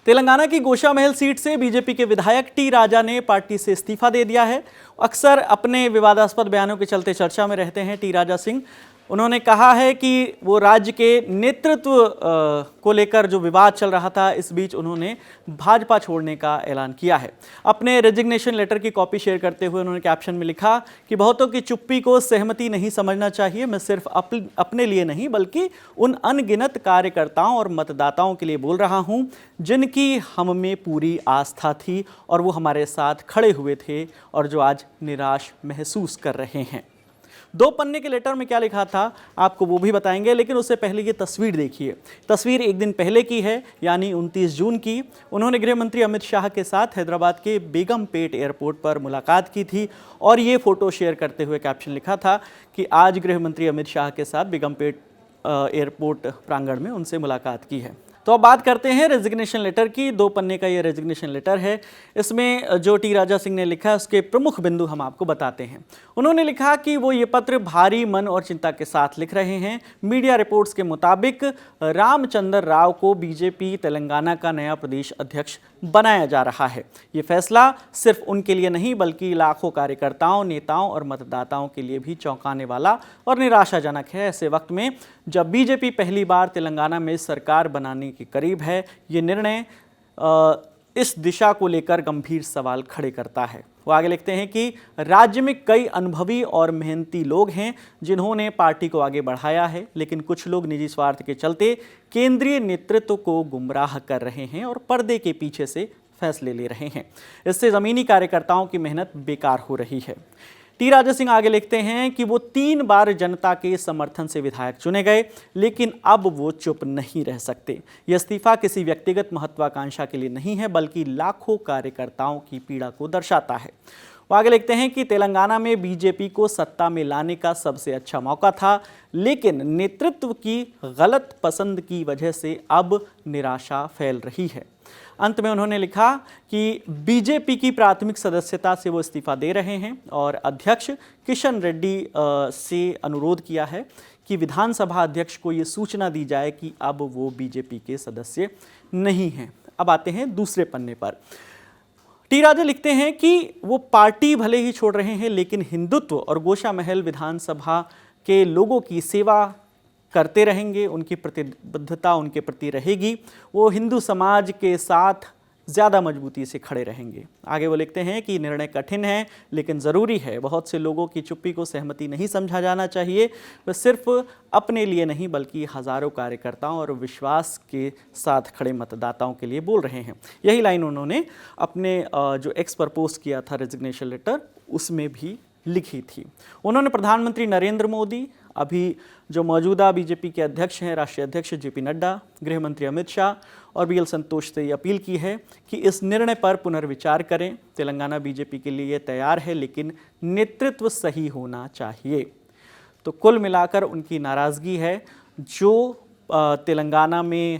तेलंगाना की गोशामहल सीट से बीजेपी के विधायक टी राजा ने पार्टी से इस्तीफा दे दिया है। अक्सर अपने विवादास्पद बयानों के चलते चर्चा में रहते हैं टी राजा सिंह। उन्होंने कहा है कि वो राज्य के नेतृत्व को लेकर जो विवाद चल रहा था, इस बीच उन्होंने भाजपा छोड़ने का ऐलान किया है। अपने रेजिग्नेशन लेटर की कॉपी शेयर करते हुए उन्होंने कैप्शन में लिखा कि बहुतों की चुप्पी को सहमति नहीं समझना चाहिए। मैं सिर्फ अपने लिए नहीं बल्कि उन अनगिनत कार्यकर्ताओं और मतदाताओं के लिए बोल रहा हूं जिनकी हम में पूरी आस्था थी और वो हमारे साथ खड़े हुए थे और जो आज निराश महसूस कर रहे हैं। 2 पन्ने के लेटर में क्या लिखा था आपको वो भी बताएंगे, लेकिन उससे पहले ये तस्वीर देखिए। तस्वीर एक दिन पहले की है, यानी 29 जून की। उन्होंने गृह मंत्री अमित शाह के साथ हैदराबाद के बेगमपेट एयरपोर्ट पर मुलाकात की थी और ये फोटो शेयर करते हुए कैप्शन लिखा था कि आज गृह मंत्री अमित शाह के साथ बेगमपेट एयरपोर्ट प्रांगण में उनसे मुलाकात की है। तो अब बात करते हैं रेजिग्नेशन लेटर की। 2 पन्ने का ये रेजिग्नेशन लेटर है। इसमें जो टी राजा सिंह ने लिखा है उसके प्रमुख बिंदु हम आपको बताते हैं। उन्होंने लिखा कि वो ये पत्र भारी मन और चिंता के साथ लिख रहे हैं। मीडिया रिपोर्ट्स के मुताबिक रामचंद्र राव को बीजेपी तेलंगाना का नया प्रदेश अध्यक्ष बनाया जा रहा है। ये फैसला सिर्फ उनके लिए नहीं बल्कि लाखों कार्यकर्ताओं, नेताओं और मतदाताओं के लिए भी चौंकाने वाला और निराशाजनक है। ऐसे वक्त में जब बीजेपी पहली बार तेलंगाना में सरकार बनाने के करीब है, ये निर्णय इस दिशा को लेकर गंभीर सवाल खड़े करता है। वो आगे लिखते हैं कि राज्य में कई अनुभवी और मेहनती लोग हैं जिन्होंने पार्टी को आगे बढ़ाया है, लेकिन कुछ लोग निजी स्वार्थ के चलते केंद्रीय नेतृत्व को गुमराह कर रहे हैं और पर्दे के पीछे से फैसले ले रहे हैं। इससे ज़मीनी कार्यकर्ताओं की मेहनत बेकार हो रही है। टी राजा सिंह आगे लिखते हैं कि वो 3 बार जनता के समर्थन से विधायक चुने गए, लेकिन अब वो चुप नहीं रह सकते। यह इस्तीफा किसी व्यक्तिगत महत्वाकांक्षा के लिए नहीं है बल्कि लाखों कार्यकर्ताओं की पीड़ा को दर्शाता है। वो आगे लिखते हैं कि तेलंगाना में बीजेपी को सत्ता में लाने का सबसे अच्छा मौका था, लेकिन नेतृत्व की गलत पसंद की वजह से अब निराशा फैल रही है। अंत में उन्होंने लिखा कि बीजेपी की प्राथमिक सदस्यता से वो इस्तीफा दे रहे हैं और अध्यक्ष किशन रेड्डी से अनुरोध किया है कि विधानसभा अध्यक्ष को ये सूचना दी जाए कि अब वो बीजेपी के सदस्य नहीं हैं। अब आते हैं दूसरे पन्ने पर। टी राजा लिखते हैं कि वो पार्टी भले ही छोड़ रहे हैं, लेकिन हिंदुत्व और गोशामहल विधानसभा के लोगों की सेवा करते रहेंगे। उनकी प्रतिबद्धता उनके प्रति रहेगी। वो हिंदू समाज के साथ ज़्यादा मजबूती से खड़े रहेंगे। आगे वो लिखते हैं कि निर्णय कठिन है लेकिन ज़रूरी है। बहुत से लोगों की चुप्पी को सहमति नहीं समझा जाना चाहिए। वे सिर्फ अपने लिए नहीं बल्कि हज़ारों कार्यकर्ताओं और विश्वास के साथ खड़े मतदाताओं के लिए बोल रहे हैं। यही लाइन उन्होंने अपने जो एक्स पर पोस्ट किया था रेजिग्नेशन लेटर, उसमें भी लिखी थी। उन्होंने प्रधानमंत्री नरेंद्र मोदी, अभी जो मौजूदा बीजेपी के अध्यक्ष हैं, राष्ट्रीय अध्यक्ष जेपी नड्डा, गृह मंत्री अमित शाह और बीएल संतोष से ये अपील की है कि इस निर्णय पर पुनर्विचार करें। तेलंगाना बीजेपी के लिए तैयार है, लेकिन नेतृत्व सही होना चाहिए। तो कुल मिलाकर उनकी नाराज़गी है जो तेलंगाना में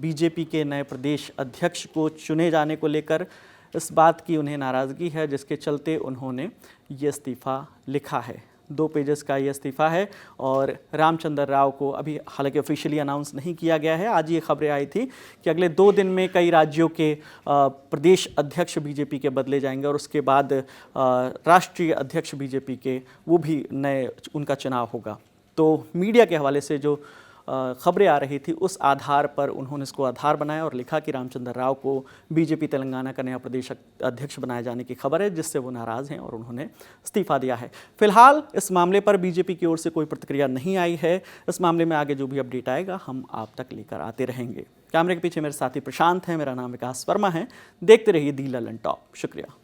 बीजेपी के नए प्रदेश अध्यक्ष को चुने जाने को लेकर इस बात की उन्हें नाराज़गी है, जिसके चलते उन्होंने ये इस्तीफ़ा लिखा है। 2 पेजेस का ये इस्तीफ़ा है और रामचंद्र राव को अभी हालांकि ऑफिशियली अनाउंस नहीं किया गया है। आज ये खबरें आई थी कि अगले 2 दिन में कई राज्यों के प्रदेश अध्यक्ष बीजेपी के बदले जाएंगे और उसके बाद राष्ट्रीय अध्यक्ष बीजेपी के वो भी नए उनका चुनाव होगा। तो मीडिया के हवाले से जो खबरें आ रही थी उस आधार पर उन्होंने इसको आधार बनाया और लिखा कि रामचंद्र राव को बीजेपी तेलंगाना का नया प्रदेश अध्यक्ष बनाए जाने की खबर है, जिससे वो नाराज़ हैं और उन्होंने इस्तीफा दिया है। फिलहाल इस मामले पर बीजेपी की ओर से कोई प्रतिक्रिया नहीं आई है। इस मामले में आगे जो भी अपडेट आएगा हम आप तक लेकर आते रहेंगे। कैमरे के पीछे मेरे साथी प्रशांत हैं, मेरा नाम विकास वर्मा है। देखते रहिए दी ललन टॉप। शुक्रिया।